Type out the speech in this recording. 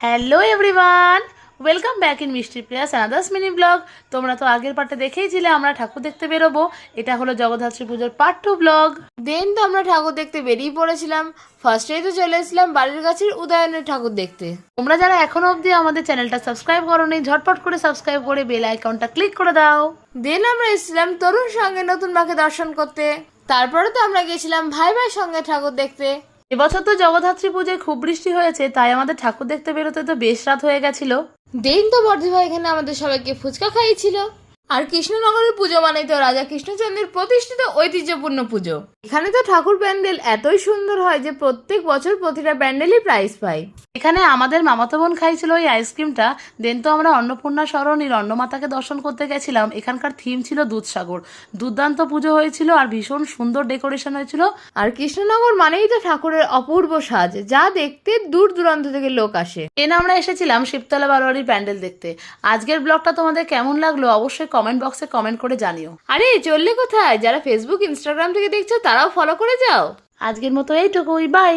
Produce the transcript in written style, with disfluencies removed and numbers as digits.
Hello everyone, welcome back in মিষ্টি Prius another's mini blog. তোমরা তো আগের পার্টে দেখেইছিলে আমরা ঠাকুর দেখতে বেরোবো। এটা হলো জগদ্ধাত্রী পুজোর পার্ট 2 ব্লগ। দেন তো আমরা ঠাকুর দেখতে বেরিয়ে পড়েছিলাম। ফার্স্টেই তো চলে এসেছিলাম বাড়ির কাছের উদয়নের ঠাকুর দেখতে। তোমরা যারা এখনো অবধি আমাদের চ্যানেলটা সাবস্ক্রাইব করোনি, ঝটপট করে সাবস্ক্রাইব করে বেল আইকনটা ক্লিক করে দাও। দেন আমরা এসেছিলাম তরুণ সঙ্গে নতুন মাকে দর্শন করতে। তারপরে তো আমরা গেছিলাম ভাই ভাই সঙ্গে ঠাকুর দেখতে। এবছর তো জগদ্ধাত্রী পুজোয় খুব বৃষ্টি হয়েছে, তাই আমাদের ঠাকুর দেখতে বেরোতে তো বেশ রাত হয়ে গেছিল। দেন তো বর্ধি ভাই এখানে আমাদের সবাইকে ফুচকা খাইয়েছিল। আর কৃষ্ণনগরের পুজো মানে তো রাজা কৃষ্ণচন্দ্রের প্রতিষ্ঠিত ঐতিহ্যপূর্ণ পুজো। এখানে তো ঠাকুর প্যান্ডেল এতই সুন্দর হয় যে প্রত্যেক বছর প্রতিটা প্যান্ডেলই প্রাইজ পায়। এখানে আমাদের মামাতো বোন খাইছিল ওই আইসক্রিমটা। দেন তো আমরা অন্নপূর্ণা সরণির অন্নমাতাকে দর্শন করতে গেছিলাম। এখানকার থিম ছিল দুধসাগর। দুর্দান্ত পুজো হয়েছিল আর ভীষণ সুন্দর ডেকোরেশন হয়েছিল। আর কৃষ্ণনগর মানেই তো ঠাকুরের অপূর্ব সাজ, যা দেখতে দূর দূরান্ত থেকে লোক আসে। দেন আমরা এসেছিলাম শিবতলা বারোয়ারির প্যান্ডেল দেখতে। আজকের ব্লগটা তোমাদের কেমন লাগলো অবশ্যই কমেন্ট বক্সে কমেন্ট করে জানিও। আরে চললে কোথায়, যারা ফেসবুক ইনস্টাগ্রাম থেকে দেখছো তারাও ফলো করে যাও। আজকের মতো এইটুকুই, বাই।